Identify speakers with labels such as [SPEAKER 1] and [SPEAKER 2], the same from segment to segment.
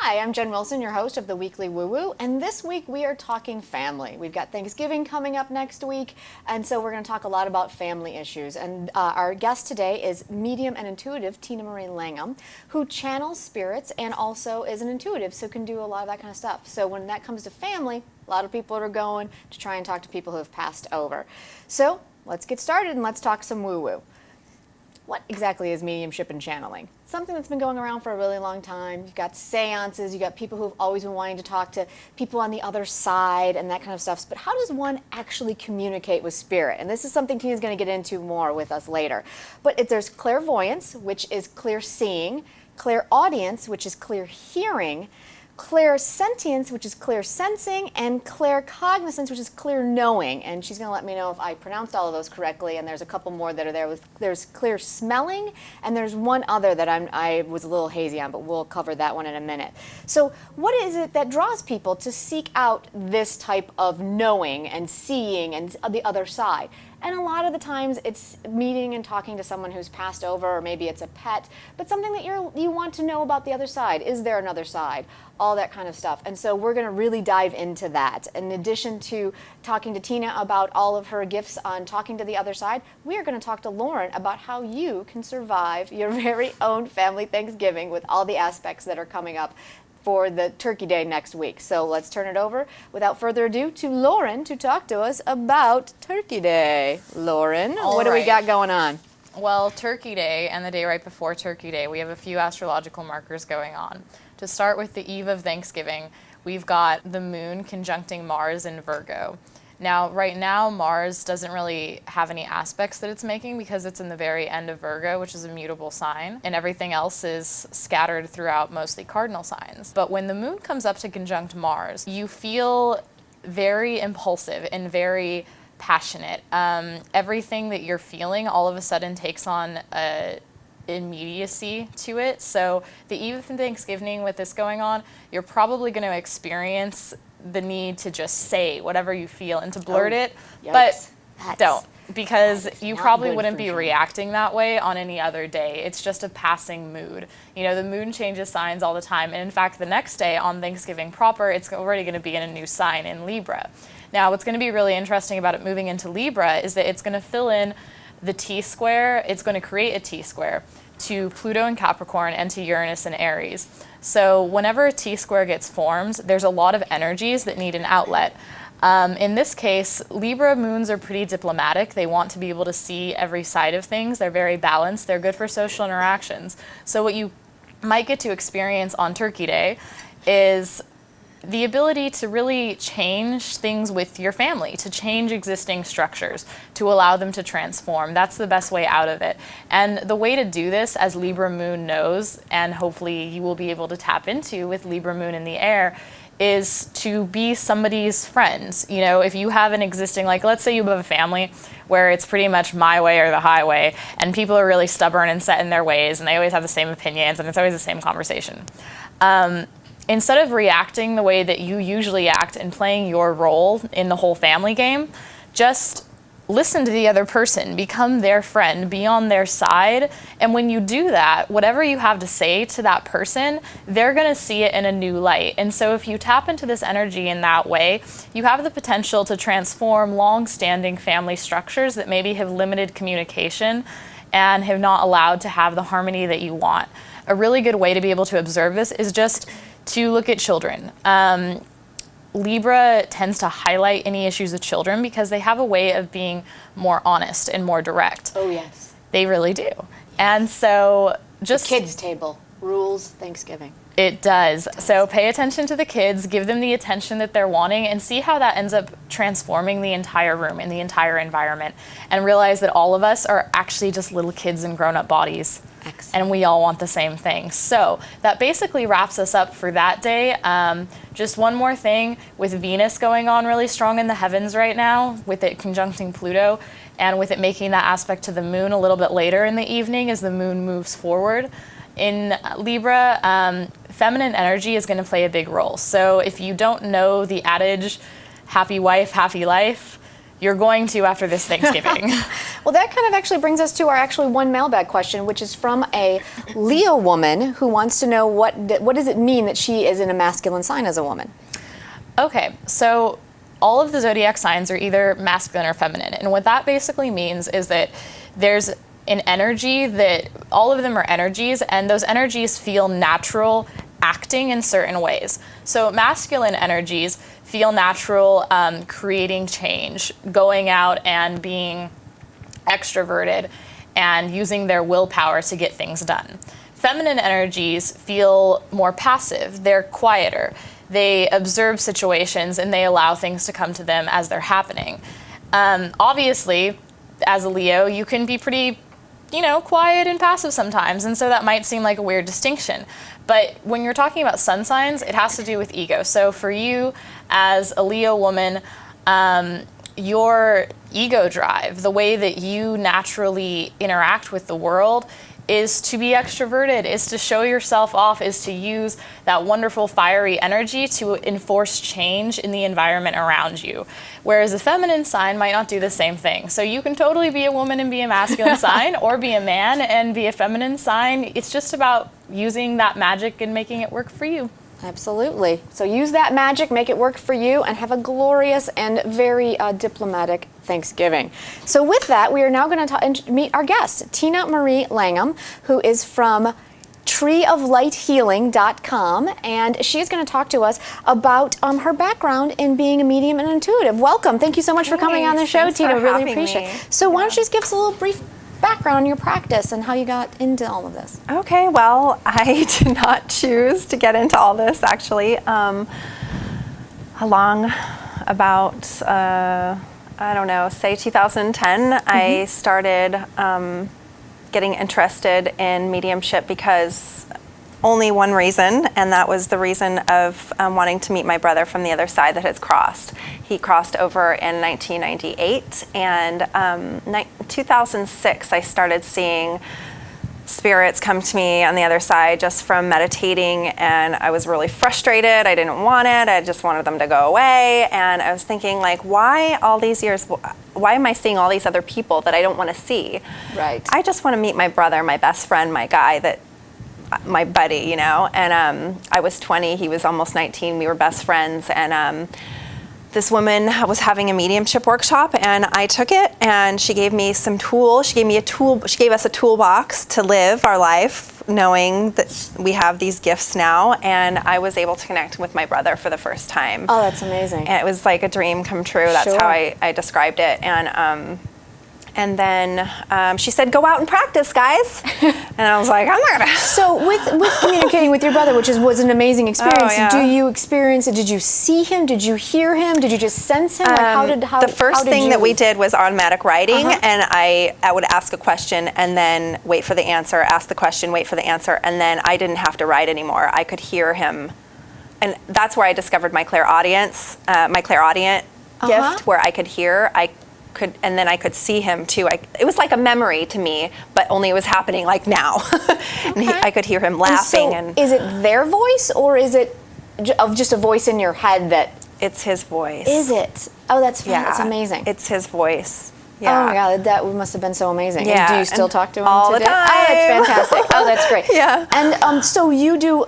[SPEAKER 1] Hi, I'm Jenn Wilson, your host of the Weekly Woo Woo, and this week we are talking family. We've got Thanksgiving coming up next week, and so we're going to talk a lot about family issues. And our guest today is medium and intuitive Marie Langahm, who channels spirits and also is an intuitive, so can do a lot of that kind of stuff. So when that comes to family, a lot of people are going to try and talk to people who have passed over. So let's get started and let's talk some woo woo. What exactly is mediumship and channeling? Something that's been going around for a really long time. You've got seances, you've got people who've always been wanting to talk to people on the other side and that kind of stuff. But how does one actually communicate with spirit? And this is something Tina's going to get into more with us later. But there's clairvoyance, which is clear seeing, clairaudience, which is clear hearing, clairsentience, which is clear sensing, and claircognizance, which is clear knowing. And she's going to let me know if I pronounced all of those correctly. And there's a couple more that are there. There's clear smelling, and there's one other that I was a little hazy on, but we'll cover that one in a minute. So what is it that draws people to seek out this type of knowing and seeing and the other side? And a lot of the times it's meeting and talking to someone who's passed over, or maybe it's a pet, but something that you want to know about the other side. Is there another side? All that kind of stuff. And so we're going to really dive into that. In addition to talking to Tina about all of her gifts on talking to the other side, we are going to talk to Lauren about how you can survive your very own family Thanksgiving with all the aspects that are coming up for the Turkey Day next week. So let's turn it over, without further ado, to Lauren to talk to us about Turkey Day. Lauren, what do we got going on?
[SPEAKER 2] Well, Turkey Day and the day right before Turkey Day, we have a few astrological markers going on. To start with the eve of Thanksgiving, we've got the moon conjuncting Mars in Virgo. Now, right now, Mars doesn't really have any aspects that it's making because it's in the very end of Virgo, which is a mutable sign, and everything else is scattered throughout mostly cardinal signs. But when the moon comes up to conjunct Mars, you feel very impulsive and very passionate. Everything that you're feeling all of a sudden takes on a immediacy to it. So the eve of Thanksgiving with this going on, you're probably going to experience the need to just say whatever you feel and to blurt it, but don't, because you probably wouldn't be reacting that way on any other day. It's just a passing mood. You know, the moon changes signs all the time, and in fact, the next day on Thanksgiving proper, it's already going to be in a new sign in Libra. Now, what's going to be really interesting about it moving into Libra is that it's going to fill in the T-square. It's going to create a T-square to Pluto in Capricorn and to Uranus in Aries. So whenever a T-square gets formed, there's a lot of energies that need an outlet. In this case, Libra moons are pretty diplomatic. They want to be able to see every side of things. They're very balanced. They're good for social interactions. So what you might get to experience on Turkey Day is the ability to really change things with your family, to change existing structures, to allow them to transform. That's the best way out of it. And the way to do this, as Libra moon knows, and hopefully you will be able to tap into with Libra moon in the air, is to be somebody's friend. You know, if you have an existing, like let's say you have a family where it's pretty much my way or the highway, and people are really stubborn and set in their ways, and they always have the same opinions, and it's always the same conversation. Instead of reacting the way that you usually act and playing your role in the whole family game, just listen to the other person, become their friend, be on their side. And when you do that, whatever you have to say to that person, they're going to see it in a new light. And so if you tap into this energy in that way, you have the potential to transform long-standing family structures that maybe have limited communication and have not allowed to have the harmony that you want. A really good way to be able to observe this is just to look at children. Libra tends to highlight any issues with children because they have a way of being more honest and more direct.
[SPEAKER 1] Oh, yes.
[SPEAKER 2] They really do. And so just...
[SPEAKER 1] The kids' table rules Thanksgiving.
[SPEAKER 2] It does. So pay attention to the kids, give them the attention that they're wanting, and see how that ends up transforming the entire room and the entire environment. And realize that all of us are actually just little kids in grown-up bodies. Excellent. And we all want the same thing. So that basically wraps us up for that day. Just one more thing, with Venus going on really strong in the heavens right now, with it conjuncting Pluto, and with it making that aspect to the moon a little bit later in the evening as the moon moves forward. In Libra, feminine energy is going to play a big role. So if you don't know the adage, happy wife, happy life, you're going to after this Thanksgiving.
[SPEAKER 1] Well, that kind of actually brings us to our actually one mailbag question, which is from a Leo woman who wants to know what does it mean that she is in a masculine sign as a woman?
[SPEAKER 2] Okay, so all of the zodiac signs are either masculine or feminine. And what that basically means is that there's an energy that all of them are energies, and those energies feel natural acting in certain ways. So masculine energies feel natural, creating change, going out and being extroverted and using their willpower to get things done. Feminine energies feel more passive. They're quieter. They observe situations and they allow things to come to them as they're happening. Obviously, as a Leo, you can be pretty, quiet and passive sometimes, and so that might seem like a weird distinction. But when you're talking about sun signs, it has to do with ego. So for you, as a Leo woman, your ego drive, the way that you naturally interact with the world, is to be extroverted, is to show yourself off, is to use that wonderful fiery energy to enforce change in the environment around you. Whereas a feminine sign might not do the same thing. So you can totally be a woman and be a masculine sign, or be a man and be a feminine sign. It's just about using that magic and making it work for you.
[SPEAKER 1] Absolutely. So use that magic, make it work for you, and have a glorious and very diplomatic Thanksgiving. So with that, we are now going to meet our guest, Tina Marie Langahm, who is from treeoflighthealing.com, and she is going to talk to us about her background in being a medium and intuitive. Welcome. Thank you so much for coming on the show, Tina. Really appreciate it. So why don't you just give us a little brief background on your practice and how you got into all of this?
[SPEAKER 3] Okay, well, I did not choose to get into all this, actually. Along about, say 2010, I started getting interested in mediumship because only one reason, and that was the reason of wanting to meet my brother from the other side that has crossed. He crossed over in 1998, and 2006 I started seeing spirits come to me on the other side just from meditating, and I was really frustrated. I didn't want it. I just wanted them to go away, and I was thinking, like, why all these years, why am I seeing all these other people that I don't want to see?
[SPEAKER 1] Right.
[SPEAKER 3] I just want to meet my brother, my best friend, my guy, my buddy, and I was 20, he was almost 19, we were best friends, and this woman was having a mediumship workshop, and I took it, and she gave me some tools. She gave us a toolbox to live our life, knowing that we have these gifts now, and I was able to connect with my brother for the first time.
[SPEAKER 1] Oh, that's amazing.
[SPEAKER 3] And it was like a dream come true. That's
[SPEAKER 1] Sure.
[SPEAKER 3] how I described it. And then she said, "Go out and practice, guys." And I was like, "I'm not gonna."
[SPEAKER 1] So with communicating with your brother, which was an amazing experience,
[SPEAKER 3] Oh, yeah.
[SPEAKER 1] do you experience it? Did you see him? Did you hear him? Did you just sense him?
[SPEAKER 3] The first thing that we did was automatic writing,
[SPEAKER 1] Uh-huh.
[SPEAKER 3] and I would ask a question and then wait for the answer, ask the question, wait for the answer, and then I didn't have to write anymore. I could hear him. And that's where I discovered my clairaudient gift, where I could hear, and then I could see him too. It was like a memory to me, but only it was happening like now. And I could hear him laughing.
[SPEAKER 1] And so is it their voice, or is it just a voice in your head that?
[SPEAKER 3] It's his voice.
[SPEAKER 1] Is it? Oh, that's fun.
[SPEAKER 3] Yeah,
[SPEAKER 1] That's amazing.
[SPEAKER 3] It's his voice. Yeah.
[SPEAKER 1] Oh my God, that must have been so amazing.
[SPEAKER 3] Yeah,
[SPEAKER 1] And do you still talk to him
[SPEAKER 3] all
[SPEAKER 1] today?
[SPEAKER 3] the time.
[SPEAKER 1] Oh, that's fantastic. Oh, that's great.
[SPEAKER 3] Yeah.
[SPEAKER 1] And so you do.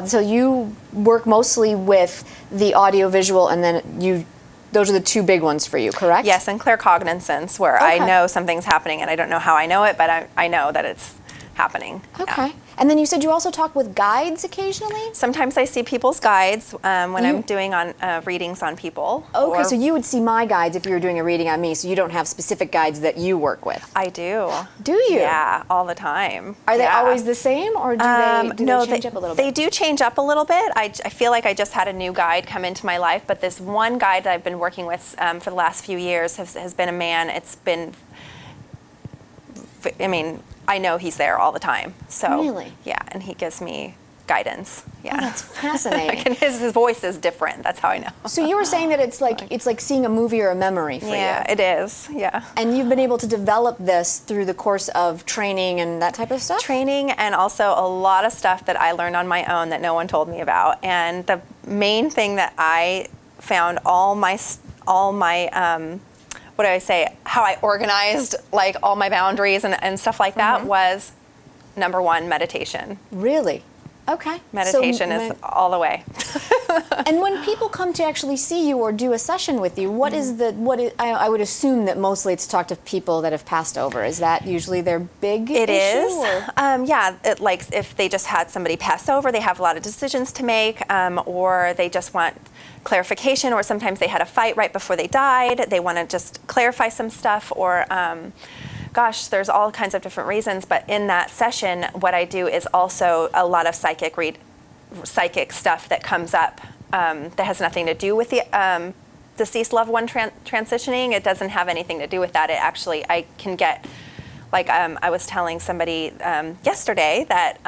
[SPEAKER 1] So you work mostly with the audio visual, and then those are the two big ones for you, correct?
[SPEAKER 3] Yes, and claircognizance, where I
[SPEAKER 1] Okay.
[SPEAKER 3] know something's happening, and I don't know how I know it, but I know that it's happening.
[SPEAKER 1] Okay.
[SPEAKER 3] Yeah.
[SPEAKER 1] And then you said you also talk with guides occasionally?
[SPEAKER 3] Sometimes I see people's guides when I'm doing readings on people.
[SPEAKER 1] Okay,
[SPEAKER 3] or-
[SPEAKER 1] so you would see my guides if you were doing a reading on me, so you don't have specific guides that you work with.
[SPEAKER 3] I do.
[SPEAKER 1] Do you?
[SPEAKER 3] Yeah, all the time.
[SPEAKER 1] Are they
[SPEAKER 3] Yeah.
[SPEAKER 1] always the same, or do
[SPEAKER 3] No,
[SPEAKER 1] they change up a little
[SPEAKER 3] they
[SPEAKER 1] bit?
[SPEAKER 3] do change up a little bit. I feel like I just had a new guide come into my life, but this one guide that I've been working with for the last few years has been a man. I know he's there all the time. So
[SPEAKER 1] Really?
[SPEAKER 3] yeah, and he gives me guidance. Yeah.
[SPEAKER 1] Oh, that's fascinating.
[SPEAKER 3] And his voice is different. That's how I know.
[SPEAKER 1] So you were saying that it's like seeing a movie or a memory for
[SPEAKER 3] Yeah,
[SPEAKER 1] you.
[SPEAKER 3] it is. Yeah.
[SPEAKER 1] And you've been able to develop this through the course of training and that type of stuff?
[SPEAKER 3] Training, and also a lot of stuff that I learned on my own that no one told me about. And the main thing that I found all my what do I say, how I organized like all my boundaries and stuff like that was number one, meditation.
[SPEAKER 1] Really? Okay.
[SPEAKER 3] Meditation is all the way.
[SPEAKER 1] And when people come to actually see you or do a session with you, I would assume that mostly it's talk to people that have passed over. Is that usually their big
[SPEAKER 3] It
[SPEAKER 1] issue?
[SPEAKER 3] is. Yeah, like if they just had somebody pass over, they have a lot of decisions to make, or they just want clarification, or sometimes they had a fight right before they died. They want to just clarify some stuff, or gosh, there's all kinds of different reasons. But in that session, what I do is also a lot of psychic stuff that comes up that has nothing to do with the deceased loved one transitioning. It doesn't have anything to do with that. It actually, I can get, like I was telling somebody yesterday that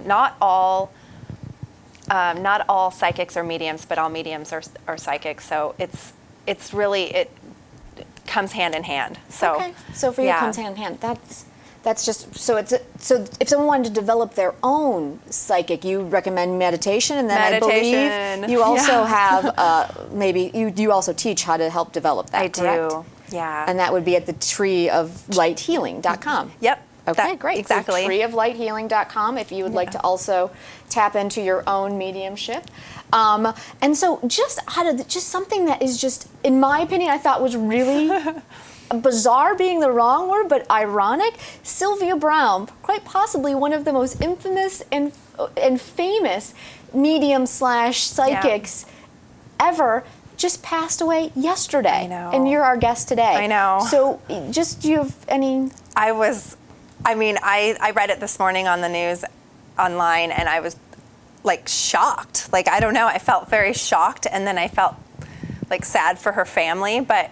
[SPEAKER 3] not all psychics are mediums, but all mediums are psychics. So it's really, it comes hand in hand. So
[SPEAKER 1] okay. So for you, it comes hand in hand. That's just so if someone wanted to develop their own psychic, you recommend meditation, and then I believe you also have maybe you also teach how to help develop that.
[SPEAKER 3] I
[SPEAKER 1] correct?
[SPEAKER 3] do. Yeah.
[SPEAKER 1] And that would be at the treeoflighthealing.com.
[SPEAKER 3] Yep.
[SPEAKER 1] Okay, great.
[SPEAKER 3] Exactly.
[SPEAKER 1] So treeoflighthealing.com if you would like to also tap into your own mediumship. And so just something that is just, in my opinion, I thought was really bizarre being the wrong word, but ironic. Sylvia Browne, quite possibly one of the most infamous and famous medium/psychics ever, just passed away yesterday.
[SPEAKER 3] I know.
[SPEAKER 1] And you're our guest today.
[SPEAKER 3] I know.
[SPEAKER 1] So just, do you have any...
[SPEAKER 3] I read it this morning on the news online, and I was like shocked. Like, I don't know, I felt very shocked, and then I felt like sad for her family. But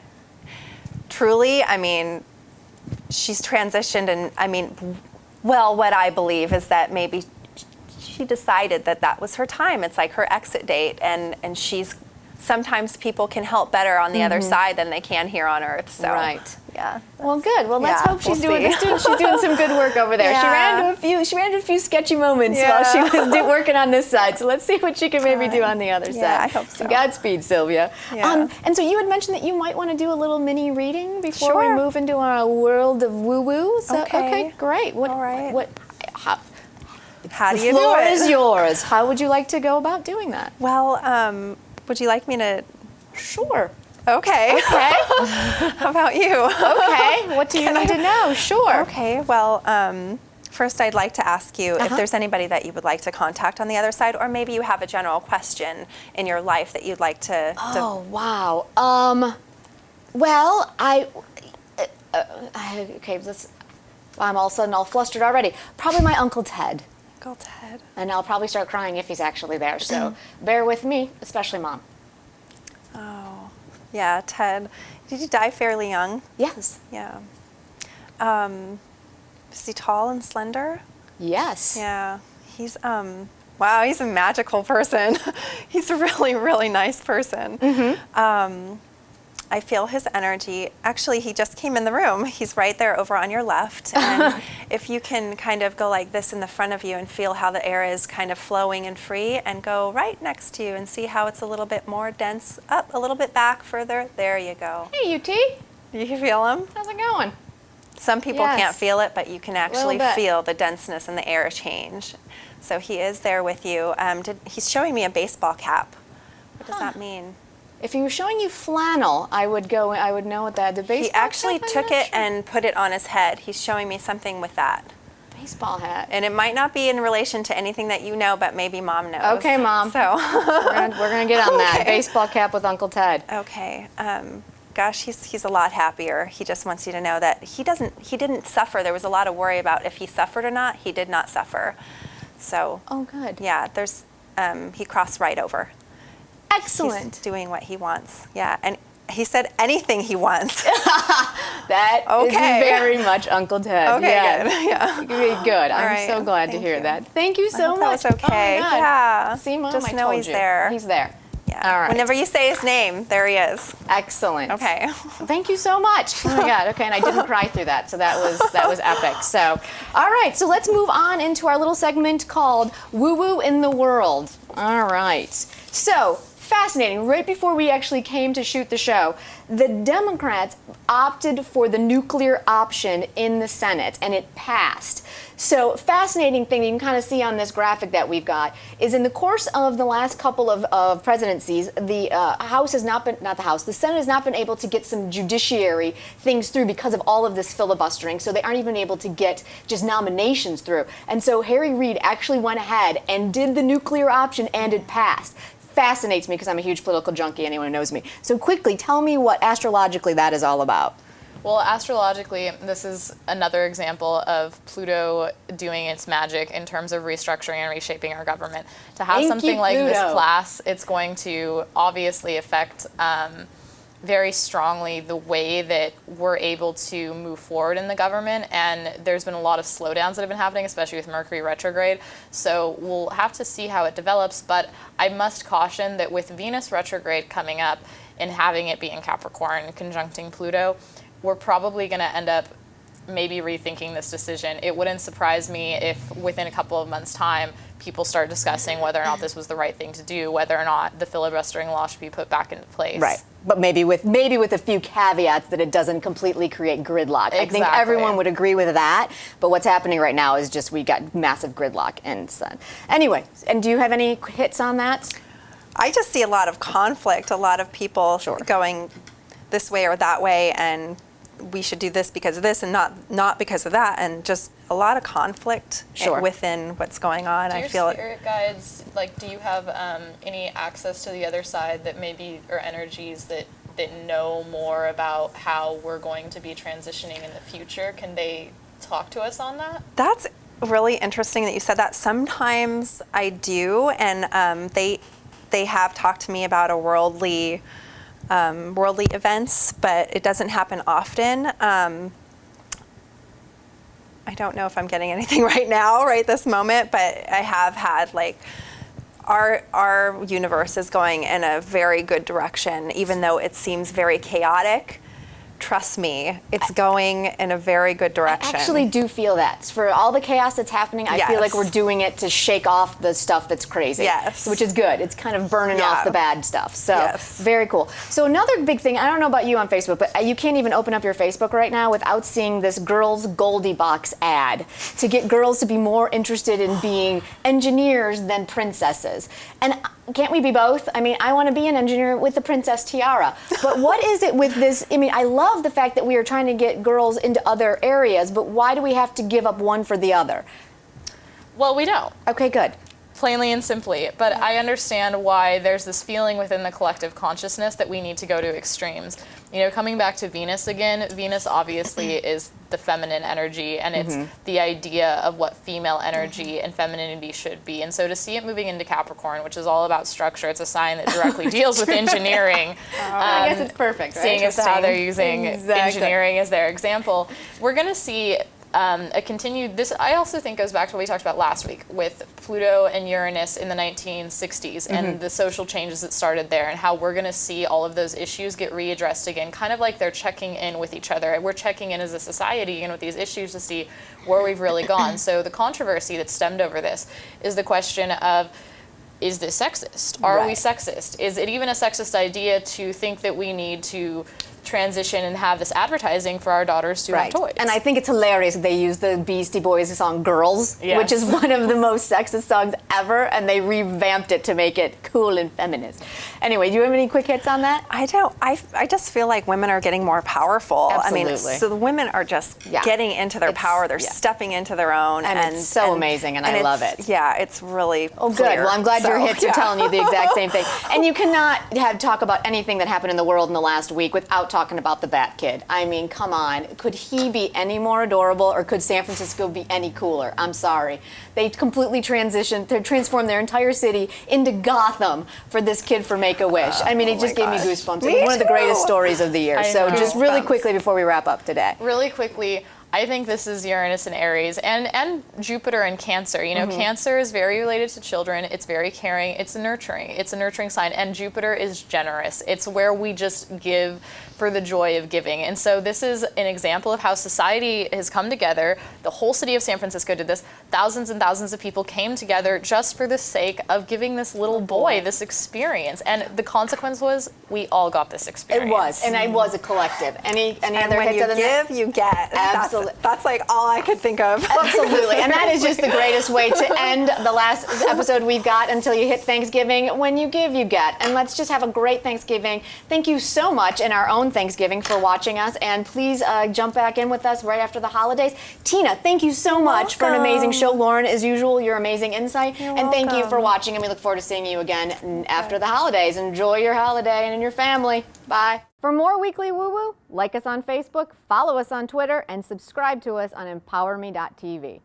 [SPEAKER 3] truly, I mean, she's transitioned, and what I believe is that maybe she decided that was her time. It's like her exit date, and she's, sometimes people can help better on the other side than they can here on Earth. So,
[SPEAKER 1] right.
[SPEAKER 3] Yeah.
[SPEAKER 1] Well, good. Well, let's hope she's
[SPEAKER 3] we'll
[SPEAKER 1] doing some good work over there.
[SPEAKER 3] Yeah.
[SPEAKER 1] She ran into a few sketchy moments while she was working on this side. So let's see what she can maybe do on the other side.
[SPEAKER 3] Yeah, I hope so.
[SPEAKER 1] Godspeed, Sylvia.
[SPEAKER 3] Yeah.
[SPEAKER 1] And so you had mentioned that you might want to do a little mini reading before we
[SPEAKER 3] Sure.
[SPEAKER 1] move into our world of woo-woo. So,
[SPEAKER 3] Okay.
[SPEAKER 1] Great.
[SPEAKER 3] All right.
[SPEAKER 1] How
[SPEAKER 3] do you
[SPEAKER 1] the floor
[SPEAKER 3] do it?
[SPEAKER 1] is yours. How would you like to go about doing that?
[SPEAKER 3] Well, would you like me to?
[SPEAKER 1] Sure.
[SPEAKER 3] Okay.
[SPEAKER 1] Okay.
[SPEAKER 3] How about you?
[SPEAKER 1] Okay. What do you need to know? Sure.
[SPEAKER 3] Okay. Well, first I'd like to ask you if there's anybody that you would like to contact on the other side, or maybe you have a general question in your life that you'd like to.
[SPEAKER 1] Oh, wow. Well, okay, I'm all of a sudden all flustered already. Probably my Uncle Ted.
[SPEAKER 3] Uncle Ted.
[SPEAKER 1] And I'll probably start crying if he's actually there. So bear with me, especially Mom.
[SPEAKER 3] Oh, yeah, Ted. Did you die fairly young?
[SPEAKER 1] Yes.
[SPEAKER 3] Yeah. Is he tall and slender?
[SPEAKER 1] Yes.
[SPEAKER 3] Yeah. He's wow, he's a magical person. He's a really, really nice person. I feel his energy. Actually, he just came in the room. He's right there over on your left. And if you can kind of go like this in the front of you and feel how the air is kind of flowing and free, and go right next to you and see how it's a little bit more dense, up, a little bit back further. There you go.
[SPEAKER 1] Hey, UT.
[SPEAKER 3] You can feel him?
[SPEAKER 1] How's it going?
[SPEAKER 3] Some people
[SPEAKER 1] Yes.
[SPEAKER 3] can't feel it, but you can actually
[SPEAKER 1] bit.
[SPEAKER 3] feel the denseness in the air change. So he is there with you. He's showing me a baseball cap. What does that mean?
[SPEAKER 1] If he was showing you flannel, I would know what that. The baseball
[SPEAKER 3] He actually
[SPEAKER 1] cap, I'm
[SPEAKER 3] took
[SPEAKER 1] not
[SPEAKER 3] it
[SPEAKER 1] sure.
[SPEAKER 3] and put it on his head. He's showing me something with that.
[SPEAKER 1] Baseball hat.
[SPEAKER 3] And it might not be in relation to anything that you know, but maybe Mom knows.
[SPEAKER 1] Okay, Mom.
[SPEAKER 3] So,
[SPEAKER 1] We're gonna get on that.
[SPEAKER 3] Okay.
[SPEAKER 1] Baseball cap with Uncle Ted.
[SPEAKER 3] okay. Gosh, he's a lot happier. He just wants you to know that he didn't suffer. There was a lot of worry about if he suffered or not. He did not suffer. So,
[SPEAKER 1] Oh, good.
[SPEAKER 3] yeah, he crossed right over.
[SPEAKER 1] Excellent.
[SPEAKER 3] He's doing what he wants. Yeah, and he said anything he wants.
[SPEAKER 1] That is
[SPEAKER 3] Okay.
[SPEAKER 1] very much Uncle Ted.
[SPEAKER 3] Okay,
[SPEAKER 1] Yes.
[SPEAKER 3] good. Yeah.
[SPEAKER 1] Good. I'm
[SPEAKER 3] right.
[SPEAKER 1] so glad to
[SPEAKER 3] Thank
[SPEAKER 1] hear
[SPEAKER 3] you.
[SPEAKER 1] that. Thank you so
[SPEAKER 3] hope
[SPEAKER 1] much.
[SPEAKER 3] that was okay.
[SPEAKER 1] Oh my God.
[SPEAKER 3] Yeah.
[SPEAKER 1] See, Mom,
[SPEAKER 3] Just
[SPEAKER 1] I
[SPEAKER 3] know
[SPEAKER 1] told
[SPEAKER 3] he's
[SPEAKER 1] you.
[SPEAKER 3] there.
[SPEAKER 1] He's there.
[SPEAKER 3] Yeah.
[SPEAKER 1] All right.
[SPEAKER 3] Whenever you say his name, there he is.
[SPEAKER 1] Excellent.
[SPEAKER 3] Okay.
[SPEAKER 1] Thank you so much. Oh my God. Okay, and I didn't cry through that, so that was epic. So, all right. So let's move on into our little segment called Woo Woo in the World. All right. So, fascinating. Right before we actually came to shoot the show, the Democrats opted for the nuclear option in the Senate, and it passed. So, fascinating thing you can kind of see on this graphic that we've got is in the course of the last couple of presidencies, the House has not been, not the House, the Senate has not been able to get some judiciary things through because of all of this filibustering. So they aren't even able to get just nominations through. And so Harry Reid actually went ahead and did the nuclear option, and it passed. Fascinates me because I'm a huge political junkie, anyone who knows me. So quickly, tell me what astrologically that is all about.
[SPEAKER 2] Well, astrologically, this is another example of Pluto doing its magic in terms of restructuring and reshaping our government. To have
[SPEAKER 1] Thank
[SPEAKER 2] something
[SPEAKER 1] you,
[SPEAKER 2] like this
[SPEAKER 1] Pluto.
[SPEAKER 2] class, it's going to obviously affect very strongly the way that we're able to move forward in the government. And there's been a lot of slowdowns that have been happening, especially with Mercury retrograde. So we'll have to see how it develops. But I must caution that with Venus retrograde coming up and having it be in Capricorn conjuncting Pluto, we're probably going to end up maybe rethinking this decision. It wouldn't surprise me if within a couple of months' time, people start discussing whether or not this was the right thing to do, whether or not the filibustering law should be put back into place.
[SPEAKER 1] Right. But maybe with a few caveats that it doesn't completely create gridlock. I think
[SPEAKER 2] Exactly.
[SPEAKER 1] everyone would agree with that. But what's happening right now is just we got massive gridlock. And anyway, and do you have any hits on that?
[SPEAKER 3] I just see a lot of conflict, a lot of people
[SPEAKER 1] Sure.
[SPEAKER 3] going this way or that way, and we should do this because of this and not because of that, and just a lot of conflict
[SPEAKER 1] Sure.
[SPEAKER 3] within what's going on.
[SPEAKER 2] Do
[SPEAKER 3] I
[SPEAKER 2] your
[SPEAKER 3] feel
[SPEAKER 2] spirit guides, like, do you have any access to the other side that maybe, or energies that know more about how we're going to be transitioning in the future? Can they talk to us on that?
[SPEAKER 3] That's really interesting that you said that. Sometimes I do, and they have talked to me about a worldly events, but it doesn't happen often. I don't know if I'm getting anything right now, right this moment, but I have had, like, our universe is going in a very good direction, even though it seems very chaotic. Trust me, it's going in a very good direction.
[SPEAKER 1] I actually do feel that. For all the chaos that's happening, I feel like
[SPEAKER 3] Yes.
[SPEAKER 1] we're doing it to shake off the stuff that's crazy.
[SPEAKER 3] Yes.
[SPEAKER 1] Which is good. It's kind of burning
[SPEAKER 3] Yeah.
[SPEAKER 1] off the bad stuff. So,
[SPEAKER 3] Yes.
[SPEAKER 1] very cool. So another big thing, I don't know about you on Facebook, but you can't even open up your Facebook right now without seeing this Girls Goldilocks ad to get girls to be more interested in being engineers than princesses. And can't we be both? I mean, I want to be an engineer with a princess tiara. But what is it with this? I mean, I love the fact that we are trying to get girls into other areas, but why do we have to give up one for the other?
[SPEAKER 2] Well, we don't.
[SPEAKER 1] Okay, good.
[SPEAKER 2] Plainly and simply, but I understand why there's this feeling within the collective consciousness that we need to go to extremes. You know, coming back to Venus again, Venus obviously is the feminine energy, and it's the idea of what female energy and femininity should be. And so to see it moving into Capricorn, which is all about structure, it's a sign that directly deals with engineering.
[SPEAKER 1] I guess it's perfect, right?
[SPEAKER 2] Seeing as how they're
[SPEAKER 1] Interesting.
[SPEAKER 2] using
[SPEAKER 1] Exactly.
[SPEAKER 2] engineering as their example, we're going to see a continued, this I also think goes back to what we talked about last week with Pluto and Uranus in the 1960s and the social changes that started there, and how we're going to see all of those issues get readdressed again, kind of like they're checking in with each other. We're checking in as a society again with these issues to see where we've really gone. So the controversy that stemmed over this is the question of, is this sexist? Are we
[SPEAKER 1] Right.
[SPEAKER 2] sexist? Is it even a sexist idea to think that we need to transition and have this advertising for our daughters to have toys?
[SPEAKER 1] And I think it's hilarious that they use the Beastie Boys song Girls,
[SPEAKER 2] Yes.
[SPEAKER 1] which is one of the most sexist songs ever, and they revamped it to make it cool and feminist. Anyway, do you have any quick hits on that?
[SPEAKER 3] I don't. I just feel like women are getting more powerful. I mean,
[SPEAKER 1] Absolutely.
[SPEAKER 3] so the women are just
[SPEAKER 1] Yeah.
[SPEAKER 3] getting into their
[SPEAKER 1] It's-
[SPEAKER 3] power. They're
[SPEAKER 1] yeah.
[SPEAKER 3] stepping into their own,
[SPEAKER 1] And it's so amazing, and I love
[SPEAKER 3] it's-
[SPEAKER 1] it.
[SPEAKER 3] Yeah, it's really.
[SPEAKER 1] Oh, good.
[SPEAKER 3] clear.
[SPEAKER 1] Well, I'm glad your
[SPEAKER 3] So,
[SPEAKER 1] hits are
[SPEAKER 3] yeah.
[SPEAKER 1] telling you the exact same thing. And you cannot talk about anything that happened in the world in the last week without talking about the BatKid. I mean, come on. Could he be any more adorable, or could San Francisco be any cooler? I'm sorry. They completely transformed their entire city into Gotham for this kid for Make-A-Wish. I mean, it just gave me goosebumps.
[SPEAKER 3] Me
[SPEAKER 1] It was one of the greatest
[SPEAKER 3] too.
[SPEAKER 1] stories of the year.
[SPEAKER 2] I
[SPEAKER 1] So
[SPEAKER 2] know.
[SPEAKER 1] just really
[SPEAKER 3] Goosebumps.
[SPEAKER 1] quickly before we wrap up today.
[SPEAKER 2] Really quickly, I think this is Uranus and Aries and Jupiter and Cancer. You know, Cancer is very related to children. It's very caring. It's nurturing. It's a nurturing sign. And Jupiter is generous. It's where we just give for the joy of giving. And so this is an example of how society has come together. The whole city of San Francisco did this. Thousands and thousands of people came together just for the sake of giving this little boy this experience. And the consequence was we all got this experience.
[SPEAKER 1] It was, and it was a collective. Any
[SPEAKER 3] And
[SPEAKER 1] other
[SPEAKER 3] when
[SPEAKER 1] hits
[SPEAKER 3] you
[SPEAKER 1] other than that?
[SPEAKER 3] give, you get.
[SPEAKER 1] Absolutely.
[SPEAKER 3] That's like all I could think of.
[SPEAKER 1] Absolutely, and that is just the greatest way to end the last episode we've got until you hit Thanksgiving. When you give, you get. And let's just have a great Thanksgiving. Thank you so much in our own Thanksgiving for watching us, and please jump back in with us right after the holidays. Tina, thank you so much for an amazing show. Lauren, as usual, your amazing insight.
[SPEAKER 3] You're
[SPEAKER 1] and thank you for
[SPEAKER 3] welcome.
[SPEAKER 1] watching, and we look forward to seeing you again after the holidays. Enjoy your holiday and your family. Bye. For more weekly woo-woo, like us on Facebook, follow us on Twitter, and subscribe to us on emPOWERme.tv.